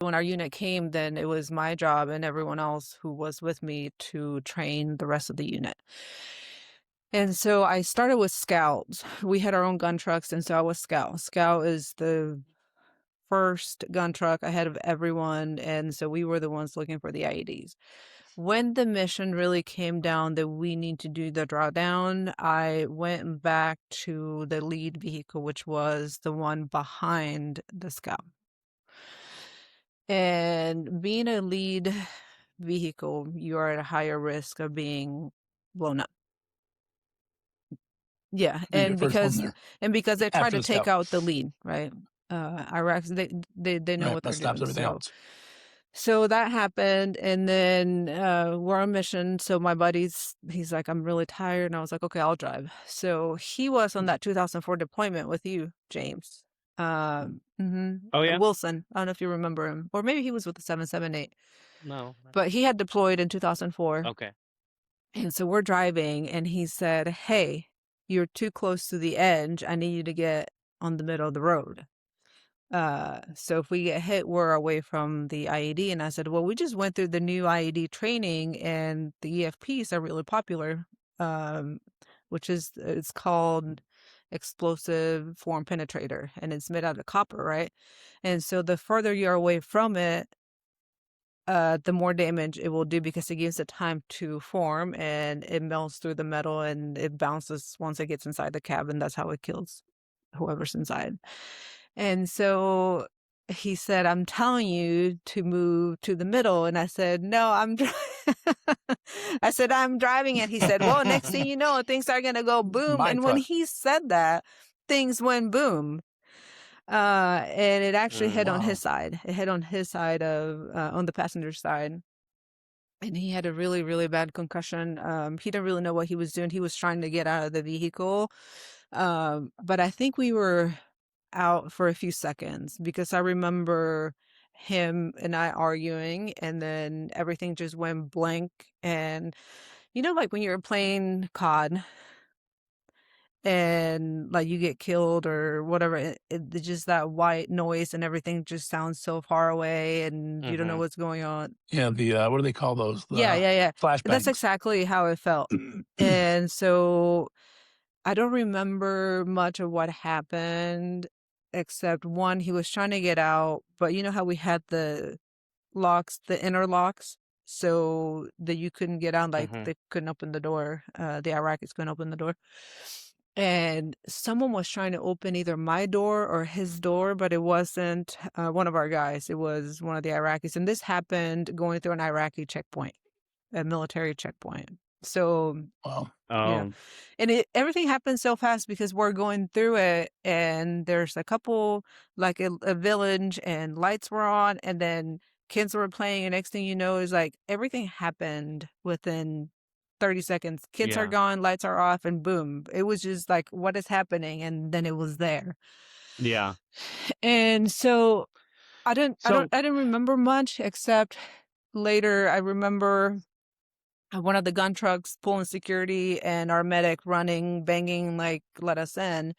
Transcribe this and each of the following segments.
When our unit came, then it was my job and everyone else who was with me to train the rest of the unit. And so I started with scouts. We had our own gun trucks, and so I was scout. Scout is the first gun truck ahead of everyone, and so we were the ones looking for the IEDs. When the mission really came down that we need to do the drawdown, I went back to the lead vehicle, which was the one behind the scout. And being a lead vehicle, you are at a higher risk of being blown up. Yeah, You're the first one there and because they try after to the take scout. out the lead, right? Iraq, they know Right. what That they're stops doing. everything So else. so that happened, and then we're on mission. So my he's like, I'm really tired, and I was like, okay, I'll drive. So he was on that 2004 deployment with you, James. Oh, yeah? Wilson. I don't know if you remember him, or maybe he was with the 778. No. But he had deployed in 2004. Okay. And so we're driving, and he said, hey, you're too close to the edge. I need you to get on the middle of the road. So if we get hit, we're away from the IED. And I said, well, we just went through the new IED training, and the EFPs are really popular, which is, it's called explosive form penetrator, and it's made out of copper, right? And so the further you're away from it, the more damage it will do, because it gives it time to form, and it melts through the metal and it bounces once it gets inside the cabin. That's how it kills whoever's inside. And so he said, I'm telling you to move to the middle. And I said, no, I said, I'm driving it. He said, well, next thing you know, things are going to go boom. My And when truck. he said that, things went boom. And it actually hit on Wow. his side. It hit on his side on the passenger side. And he had a really, really bad concussion. He didn't really know what he was doing. He was trying to get out of the vehicle. But I think we were out for a few seconds, because I remember him and I arguing, and then everything just went blank. And like when you're playing COD and like you get killed or whatever, it's just that white noise and everything just sounds so far away, and you don't know what's going on. Yeah. The what do they call those? Yeah, The yeah, yeah. That's flashbangs. exactly how it felt. And so I don't remember much of what happened, except one, he was trying to get out, but you know how we had the locks, the inner locks, so that you couldn't get out, like they couldn't open the door. The Iraqis couldn't open the door. And someone was trying to open either my door or his door, but it wasn't one of our guys. It was one of the Iraqis. And this happened going through an Iraqi checkpoint, a military checkpoint. So Wow. yeah. Oh. And everything happens so fast because we're going through it, and there's a couple, like a village, and lights were on, and then kids were playing, and next thing you know is like everything happened within 30 seconds. Kids are Yeah. gone, lights are off, and boom. It was just like, what is happening? And then it was there. Yeah. And so I So didn't remember much, except later I remember one of the gun trucks pulling security and our medic running, banging, like, let us in.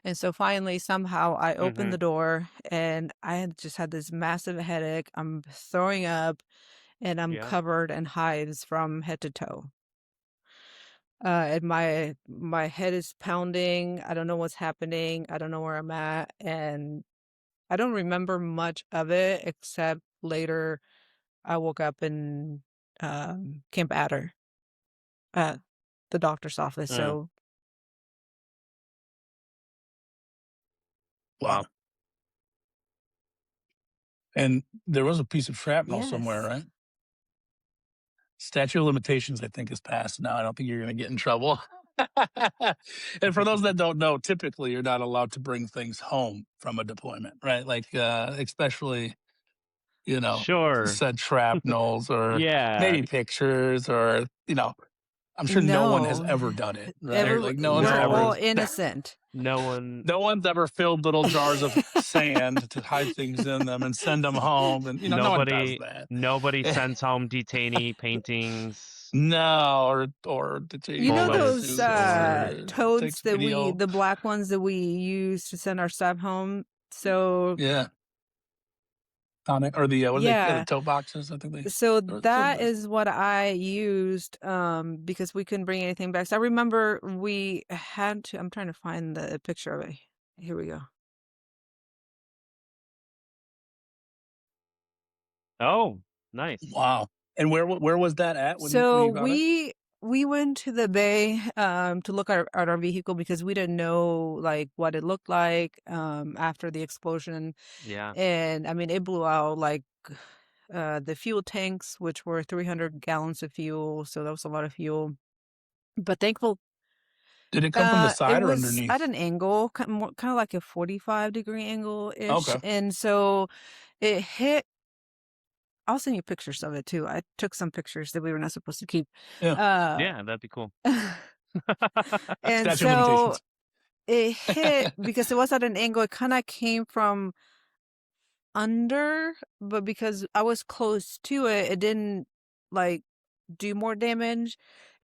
And so finally, somehow I opened the door, and I had just had this massive headache. I'm throwing up, and I'm yeah. covered in hives from head to toe. And my head is pounding. I don't know what's happening. I don't know where I'm at. And I don't remember much of it, except later I woke up in Camp Adder at the doctor's office. Mm. So Wow. Wow. And there was a piece of shrapnel somewhere, yes. right? Statute of limitations, I think, is passed now. I don't think you're going to get in trouble. And for those that don't know, typically you're not allowed to bring things home from a deployment, right? Like, especially, Sure. said shrapnels or Yeah. maybe pictures or, I'm sure no one has No. ever done it, right? There's Like no one's We're all ever, no innocent. no one no one's ever filled little jars of sand to hide things in them and send them home. And, no one does that. nobody sends home detainee paintings, No, or detainee You know those photos, photos or or totes takes that video. the black ones that we use to send our stuff home? So Yeah. tonic or the, what do they the Yeah. tote boxes, I think So those are that nice. is what I used, because we couldn't bring anything back. So I remember we had to I'm trying to find the picture of it. Here we go. Oh, nice. Wow. And where was that at when So you got it? we went to the bay, to look at our vehicle because we didn't know, like, what it looked like, after the explosion, Yeah. and, I mean, it blew out, like, the fuel tanks, which were 300 gallons of fuel, so that was a lot of fuel, but thankful Did it come from the it side or was at underneath? an angle, kinda like a 45-degree angle-ish, Okay. and so it hit I'll send you pictures of it too. I took some pictures that we were not supposed to keep. Yeah. Uh, Yeah, that'd be cool. and Statute of so limitations. it hit because it was at an angle, it kinda came from under, but because I was close to it, it didn't, like, do more damage,